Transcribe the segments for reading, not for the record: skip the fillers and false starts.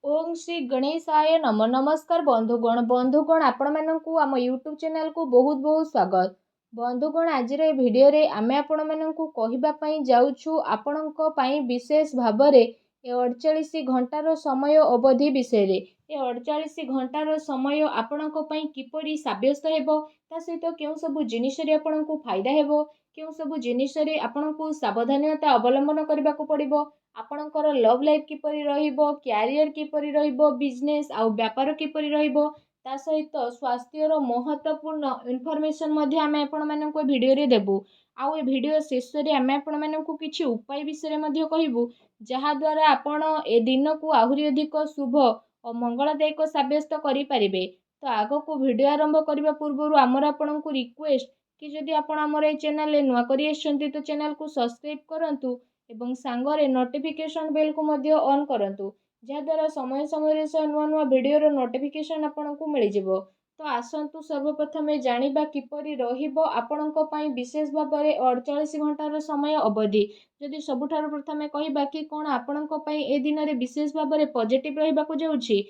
ओम श्री गणेशाय नम नमस्कार बंधुगण आपण मानकु आम यूट्यूब चैनल को बहुत बहुत स्वागत। बंधुगण आज भिडियो रे आमे आपण मानकु कहिबा पई जाउछु आपणको पई विशेष भाबरे ए 48 घंटार समय अवधि विषय रे ए 48 घंटार समय आपणको पई किपरि साब्यस्त हेबो ता सहित केउ सब जिनिस रे आपणको फायदा हेबो केउ सब जिनिस रे आपणको सावधानता अवलंबन करबा को पड़िबो आपणकर लव लाइफ किपरि रहिबो क्यारियर किपरि रहिबो बिजनेस आउ व्यापार किपरि रहिबो ता सहित स्वास्थ्यर महत्वपूर्ण इनफॉरमेशन मध्ये आमे आपण माननको वीडियो रे देबु आउ ए वीडियो शेष रे आमे आपण माननको किछि उपाय विषय मध्ये कहिबु जहा द्वारा आपण ए दिन को आहुरी अधिक शुभ और मंगलदायक साब्यस्त करि परिबे। तो आगो को वीडियो आरंभ करबा पूर्व आमर आपणको रिक्वेस्ट कि जदि आपण आमर ए चैनल ले नुआ करि आछंती तो चैनल को सब्सक्राइब करंतु एवं सांगरे नोटिफिकेशन बेल को मध्य ऑन करंतु जहाद्वारा समय समय नुआ नुआ वीडियो नोटिफिकेशन आपको मिल जिवो। तो आसंतु सर्वप्रथम जानिबा किपरि रहिबो आपणको पई विशेष भाव में 48 घंटार समय अवधि जदि सबुठार प्रथमे कहिबा कि कोन आपणको पई ए दिन रे विशेष भाव में पॉजिटिव रहिबा को जाउछि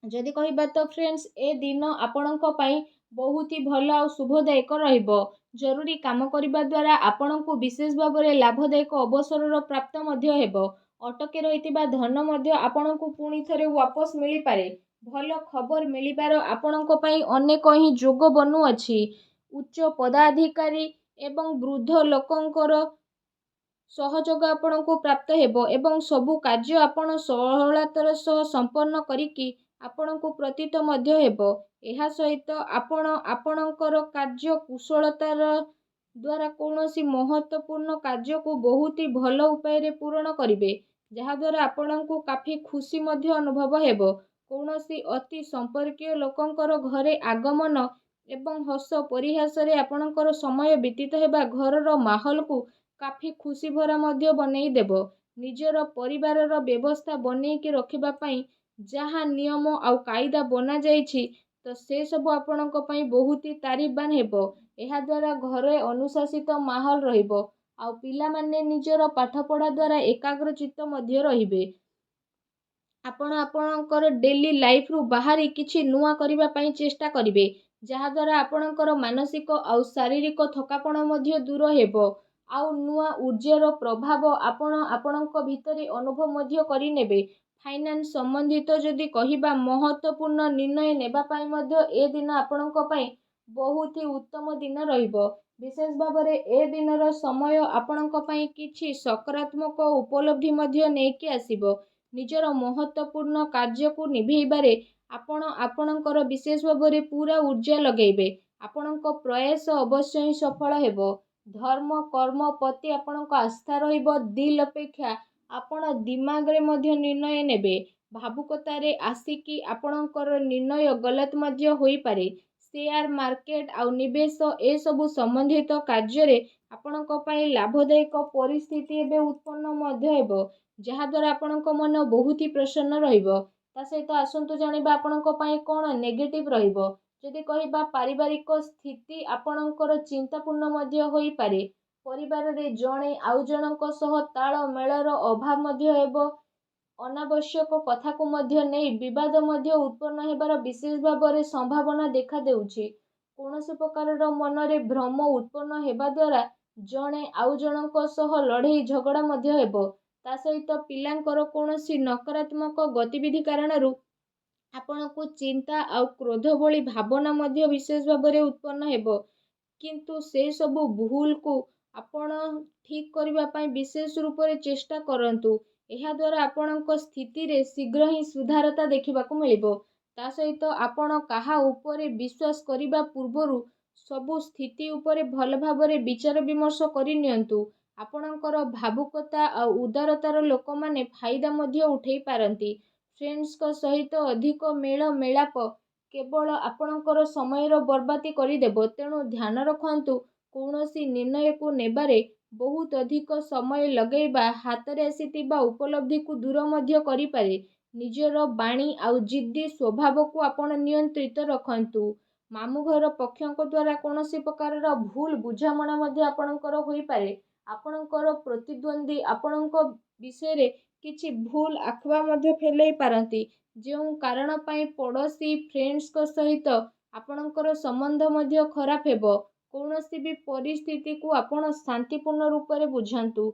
जदि कहिबा तो फ्रेंड्स ए दिन आपणको पई बहुत ही भल और शुभदायक रहिबो। जरूरी काम करबा द्वारा आपणको विशेष भाव में लाभदायक अवसर प्राप्त मध्य हेबो अटके रहितिबा धन मध्य आपणको पुणी थरे वापस मिली पारे भल खबर मिलिबार आपणको पई अनेक ही जोग बनू अछि उच्च पदाधिकारी एवं वृद्ध लोकंकर सहयोग आपणको प्राप्त हेबो एवं सबु कार्य आपण सहलतार सह संपन्न करिकि आपणको प्रतीत मध्य हेबो। एहा सहित आपण आपणकर कार्य कुशलतार द्वारा कौनसी महत्वपूर्ण कार्य को बहुत ही भल उपाय रे पूर्ण करिवे जहा द्वारा आपणको काफी खुशी मध्य अनुभव हेबो कौनसी अति संपर्कीय लोकंकर घरे आगमन एवं हस परिहास रे आपणकर समय बीतित हेबा घरर माहौल को काफी खुशी भरा मध्य बनेई देबो निजर परिवार रो व्यवस्था बनेई के रखिबा पई जहा नियम आउ कायदा बना जाईछि तो से सब आपणको पई बहुत ही तारीफबान हेबो। एहा द्वारा घरे अनुशासित माहौल रहिबो आउ पिला माने निजर पाठ पढ़ा द्वारा एकाग्र चित्त मध्य रहिबे आपण आपणकर डेली लाइफ रु बाहरी किछि नुआ करिबा पई चेष्टा करिवे जहा द्वारा आपणकर मानसिक आउ शारीरिक थकापण मध्य दूर हेबो आउ नुआ ऊर्जार प्रभाव आपण आपणक भितरे अनुभव मध्य करि नेबे। फाइनेंस संबंधित जदि कहिबा महत्वपूर्ण निर्णय नेबा पई मध्य ए दिन आपणक पई बहुत ही उत्तम दिन रहिबो विशेष भाव में ए दिनर समय आपणक पई किछि सकारात्मक उपलब्धि मध्य नेकी आसीबो निजर महत्वपूर्ण कार्य को निभेइबारे आपण आपणकर विशेष भाव में पूरा ऊर्जा लगेबे आपणक प्रयास अवश्य ही सफल हेबो। धर्म कर्म प्रति आपणक आस्था रहिबो दिल अपेक्षा आपण दिमाग रे मध्य निर्णय नेबे भावुकतारे आसिकी आपणकर निर्णय गलत मध्य होई पारे शेयर मार्केट आउ निवेश ए सबु संबंधित कार्य रे आपणक पई लाभदायक परिस्थिति एबे उत्पन्न मध्य हेबो जहा द्वारा आपणक मन बहुत ही प्रसन्न रहिबो। ता सहित आसंतु जानिबा आपणक पई कोन नेगेटिव रहिबो जदि कहिबा पारिवारिक स्थिति आपणकर चिंतापूर्ण मध्य होई पारे परिवार रे जणे आउ जनक सह ताळ मेळर अभाव मध्य हेबो अनावश्यक कथा को मध्य नहीं विवाद मध्य उत्पन्न हेबार विशेष भाव में संभावना देखा देउछि कौनसी प्रकार मन रे भ्रम उत्पन्न हेबा द्वारा जणे आउ जनक सह लड़ाई झगड़ा मध्य हेबो ता सहित पिलांकर कौनसी नकारात्मक गतिविधि कारणरू आपनको चिंता आउ क्रोध भली भावना मध्य विशेष भाव में उत्पन्न हेबो किंतु से सबु भूल को आपण ठीक करबा पई विशेष रूप से चेष्टा करंतु एहा द्वारा आपणक स्थिति रे शीघ्र ही सुधारता देखिबा को मिलिबो। ता सहित आपण काहा उपरे विश्वास करिबा पूर्वरु सबु स्थिति उपरे भल भाव में विचार विमर्श करि नियंतु आपणकर भावुकता आउ उदारतार लोक माने फायदा मध्य उठेई पारंती फ्रेंड्स को सहित अधिक मेल मेलाप केवल आपणकर समय बर्बादी करदेव तेणु ध्यान रखंतु कौनसी निर्णय को नेबारे बहुत अधिक समय लगेबा हाथ में आसीथिबा उपलब्धि को दूर मध्य करि पारे निजर बाणी आउ जिद्दी स्वभाव को आपण नियंत्रित रखंतु मामु घर पक्षों द्वारा कौनसी प्रकार भूल बुझामणा मध्य आपणकर होई पारे आपणकर प्रतिद्वंदी आपणक विषय रे କିଛି ଭୁଲ ଆଖୁଆ ମଧ୍ୟ ଫେଲେଇ ପାରନ୍ତି, ଯେଉଁ କାରଣ ପାଇଁ ପଡ଼ୋଶୀ ଫ୍ରେଣ୍ଡସ୍ଙ୍କ ସହିତ ଆପଣଙ୍କର ସମ୍ବନ୍ଧ ମଧ୍ୟ ଖରାପ ହେବ। କୌଣସି ବି ପରିସ୍ଥିତିକୁ ଆପଣ ଶାନ୍ତିପୂର୍ଣ୍ଣ ରୂପରେ ବୁଝାନ୍ତୁ।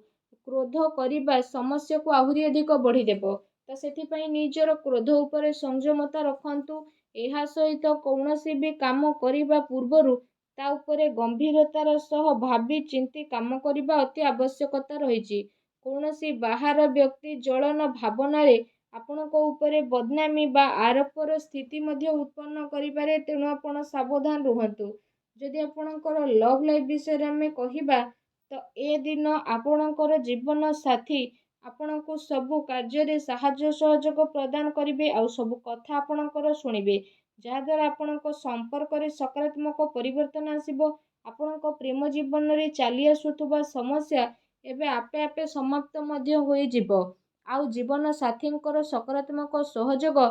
କ୍ରୋଧ କରିବା ସମସ୍ୟାକୁ ଆହୁରି ଅଧିକ ବଢ଼ିଦେବ। ତ ସେଥିପାଇଁ ନିଜର କ୍ରୋଧ ଉପରେ ସଂଯମତା ରଖନ୍ତୁ। ଏହା ସହିତ କୌଣସି ବି କାମ କରିବା ପୂର୍ବରୁ ତା ଉପରେ ଗମ୍ଭୀରତାର ସହ ଭାବି ଚିନ୍ତି କାମ କରିବା ଅତି ଆବଶ୍ୟକତା ରହିଛି। କୌଣସି ବାହାର ବ୍ୟକ୍ତି ଜଳନ ଭାବନାରେ ଆପଣଙ୍କ ଉପରେ ବଦନାମୀ ବା ଆରୋପର ସ୍ଥିତି ମଧ୍ୟ ଉତ୍ପନ୍ନ କରିପାରେ, ତେଣୁ ଆପଣ ସାବଧାନ ରୁହନ୍ତୁ। ଯଦି ଆପଣଙ୍କର ଲଭ୍ ଲାଇଫ୍ ବିଷୟରେ ଆମେ କହିବା, ତ ଏ ଦିନ ଆପଣଙ୍କର ଜୀବନ ସାଥୀ ଆପଣଙ୍କୁ ସବୁ କାର୍ଯ୍ୟରେ ସାହାଯ୍ୟ ସହଯୋଗ ପ୍ରଦାନ କରିବେ ଆଉ ସବୁ କଥା ଆପଣଙ୍କର ଶୁଣିବେ, ଯାହାଦ୍ୱାରା ଆପଣଙ୍କ ସମ୍ପର୍କରେ ସକାରାତ୍ମକ ପରିବର୍ତ୍ତନ ଆସିବ। ଆପଣଙ୍କ ପ୍ରେମ ଜୀବନରେ ଚାଲି ଆସୁଥିବା ସମସ୍ୟା ଏବେ ଆପେ ଆପେ ସମାପ୍ତ ମଧ୍ୟ ହୋଇଯିବ। ଆଉ ଜୀବନ ସାଥୀଙ୍କର ସକାରାତ୍ମକ ସହଯୋଗ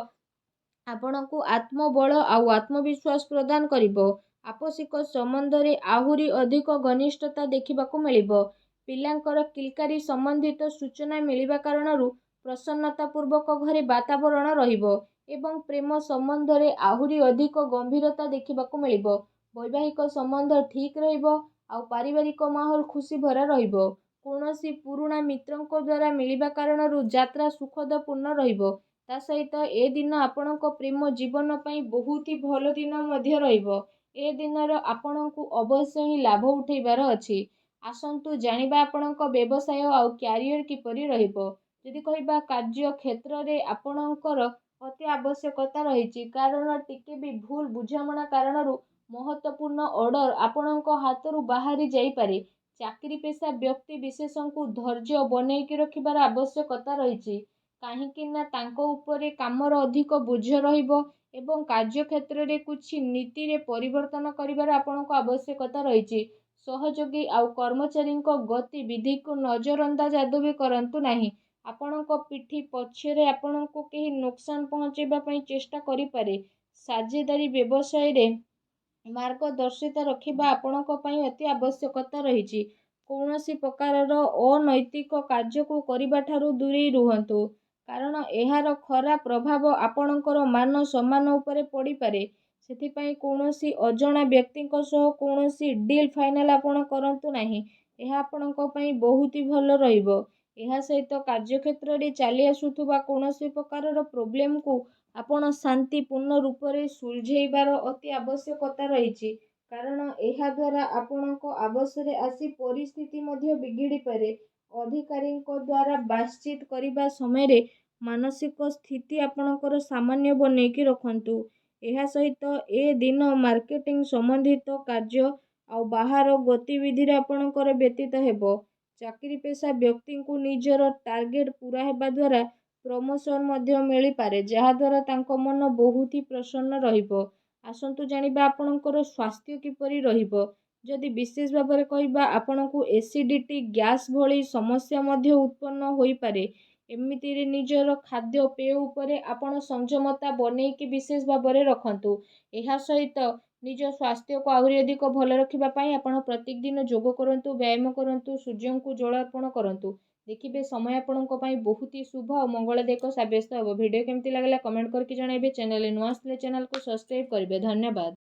ଆପଣଙ୍କୁ ଆତ୍ମବଳ ଆଉ ଆତ୍ମବିଶ୍ୱାସ ପ୍ରଦାନ କରିବ। ଆପୋଷିକ ସମ୍ବନ୍ଧରେ ଆହୁରି ଅଧିକ ଘନିଷ୍ଠତା ଦେଖିବାକୁ ମିଳିବ। ପିଲାଙ୍କର କିଲକାରୀ ସମ୍ବନ୍ଧିତ ସୂଚନା ମିଳିବା କାରଣରୁ ପ୍ରସନ୍ନତାପୂର୍ବକ ଘରେ ବାତାବରଣ ରହିବ ଏବଂ ପ୍ରେମ ସମ୍ବନ୍ଧରେ ଆହୁରି ଅଧିକ ଗମ୍ଭୀରତା ଦେଖିବାକୁ ମିଳିବ। ବୈବାହିକ ସମ୍ବନ୍ଧ ଠିକ୍ ରହିବ ଆଉ ପାରିବାରିକ ମାହୋଲ ଖୁସି ଭରା ରହିବ। କୌଣସି ପୁରୁଣା ମିତ୍ରଙ୍କ ଦ୍ୱାରା ମିଳିବା କାରଣରୁ ଯାତ୍ରା ସୁଖଦପୂର୍ଣ୍ଣ ରହିବ। ତା ସହିତ ଏ ଦିନ ଆପଣଙ୍କ ପ୍ରେମ ଜୀବନ ପାଇଁ ବହୁତ ହି ଭଲ ଦିନ ମଧ୍ୟ ରହିବ। ଏ ଦିନର ଆପଣଙ୍କୁ ଅବଶ୍ୟ ହିଁ ଲାଭ ଉଠାଇବାର ଅଛି। ଆସନ୍ତୁ ଜାଣିବା ଆପଣଙ୍କ ବ୍ୟବସାୟ ଆଉ କ୍ୟାରିୟର କିପରି ରହିବ। ଯଦି କହିବା କାର୍ଯ୍ୟ କ୍ଷେତ୍ରରେ ଆପଣଙ୍କର ଅତି ଆବଶ୍ୟକତା ରହିଛି, କାରଣ ଟିକେ ବି ଭୁଲ ବୁଝାମଣା କାରଣରୁ ମହତ୍ତ୍ୱପୂର୍ଣ୍ଣ ଅର୍ଡର ଆପଣଙ୍କ ହାତରୁ ବାହାରି ଯାଇପାରେ। ଚାକିରି ପେଶା ବ୍ୟକ୍ତି ବିଶେଷଙ୍କୁ ଧୈର୍ଯ୍ୟ ବନେଇକି ରଖିବାର ଆବଶ୍ୟକତା ରହିଛି, କାହିଁକି ନା ତାଙ୍କ ଉପରେ କାମର ଅଧିକ ବୋଝ ରହିବ ଏବଂ କାର୍ଯ୍ୟକ୍ଷେତ୍ରରେ କିଛି ନୀତିରେ ପରିବର୍ତ୍ତନ କରିବାର ଆପଣଙ୍କ ଆବଶ୍ୟକତା ରହିଛି। ସହଯୋଗୀ ଆଉ କର୍ମଚାରୀଙ୍କ ଗତିବିଧିକୁ ନଜରଅନ୍ଦାଜ ଆଦୌ ବି କରନ୍ତୁ ନାହିଁ। ଆପଣଙ୍କ ପିଠି ପଛରେ ଆପଣଙ୍କୁ କେହି ନୋକସାନ ପହଞ୍ଚାଇବା ପାଇଁ ଚେଷ୍ଟା କରିପାରେ। ସାଝେଦାରୀ ବ୍ୟବସାୟରେ ମାର୍ଗଦର୍ଶିତା ରଖିବା ଆପଣଙ୍କ ପାଇଁ ଅତି ଆବଶ୍ୟକତା ରହିଛି। କୌଣସି ପ୍ରକାରର ଅନୈତିକ କାର୍ଯ୍ୟକୁ କରିବାଠାରୁ ଦୂରେଇ ରୁହନ୍ତୁ, କାରଣ ଏହାର ଖରାପ ପ୍ରଭାବ ଆପଣଙ୍କର ମାନ ସମ୍ମାନ ଉପରେ ପଡ଼ିପାରେ। ସେଥିପାଇଁ କୌଣସି ଅଜଣା ବ୍ୟକ୍ତିଙ୍କ ସହ କୌଣସି ଡିଲ୍ ଫାଇନାଲ ଆପଣ କରନ୍ତୁ ନାହିଁ। ଏହା ଆପଣଙ୍କ ପାଇଁ ବହୁତ ହି ଭଲ ରହିବ। ଏହା ସହିତ କାର୍ଯ୍ୟକ୍ଷେତ୍ରରେ ଚାଲି ଆସୁଥିବା କୌଣସି ପ୍ରକାରର ପ୍ରୋବ୍ଲେମକୁ ଆପଣ ଶାନ୍ତିପୂର୍ଣ୍ଣ ରୂପରେ ସୁଲଝେଇବାର ଅତି ଆବଶ୍ୟକତା ରହିଛି, କାରଣ ଏହା ଦ୍ୱାରା ଆପଣଙ୍କ ଆବଶରେ ଆସି ପରିସ୍ଥିତି ମଧ୍ୟ ବିଗିଡ଼ିପାରେ। ଅଧିକାରୀଙ୍କ ଦ୍ୱାରା ବାତଚିତ କରିବା ସମୟରେ ମାନସିକ ସ୍ଥିତି ଆପଣଙ୍କର ସାମାନ୍ୟ ବନେଇକି ରଖନ୍ତୁ। ଏହା ସହିତ ଏ ଦିନ ମାର୍କେଟିଂ ସମ୍ବନ୍ଧିତ କାର୍ଯ୍ୟ ଆଉ ବାହାର ଗତିବିଧିରେ ଆପଣଙ୍କର ବ୍ୟତୀତ ହେବ। ଚାକିରି ପେଶା ବ୍ୟକ୍ତିଙ୍କୁ ନିଜର ଟାର୍ଗେଟ ପୂରା ହେବା ଦ୍ୱାରା ପ୍ରମୋସନ ମଧ୍ୟ ମିଳିପାରେ, ଯାହାଦ୍ୱାରା ତାଙ୍କ ମନ ବହୁତ ହି ପ୍ରସନ୍ନ ରହିବ। ଆସନ୍ତୁ ଜାଣିବା ଆପଣଙ୍କର ସ୍ୱାସ୍ଥ୍ୟ କିପରି ରହିବ। ଯଦି ବିଶେଷ ଭାବରେ କହିବା, ଆପଣଙ୍କୁ ଏସିଡିଟି, ଗ୍ୟାସ୍ ଭଳି ସମସ୍ୟା ମଧ୍ୟ ଉତ୍ପନ୍ନ ହୋଇପାରେ। ଏମିତିରେ ନିଜର ଖାଦ୍ୟପେୟ ଉପରେ ଆପଣ ସଂଯମତା ବନେଇକି ବିଶେଷ ଭାବରେ ରଖନ୍ତୁ। ଏହା ସହିତ ନିଜ ସ୍ୱାସ୍ଥ୍ୟକୁ ଆହୁରି ଅଧିକ ଭଲ ରଖିବା ପାଇଁ ଆପଣ ପ୍ରତ୍ୟେକ ଦିନ ଯୋଗ କରନ୍ତୁ, ବ୍ୟାୟାମ କରନ୍ତୁ, ସୂର୍ଯ୍ୟଙ୍କୁ ଜଳ ଅର୍ପଣ କରନ୍ତୁ। ଦେଖିବେ ସମୟ ଆପଣଙ୍କ ପାଇଁ ବହୁତ ହି ଶୁଭ ଆଉ ମଙ୍ଗଳଦାୟକ ସାବ୍ୟସ୍ତ ହେବ। ଭିଡ଼ିଓ କେମିତି ଲାଗିଲା କମେଣ୍ଟ କରିକି ଜଣାଇବେ। ଚ୍ୟାନେଲରେ ନୂଆ ଆସିଲେ ଚ୍ୟାନେଲକୁ ସବସ୍କ୍ରାଇବ କରିବେ। ଧନ୍ୟବାଦ।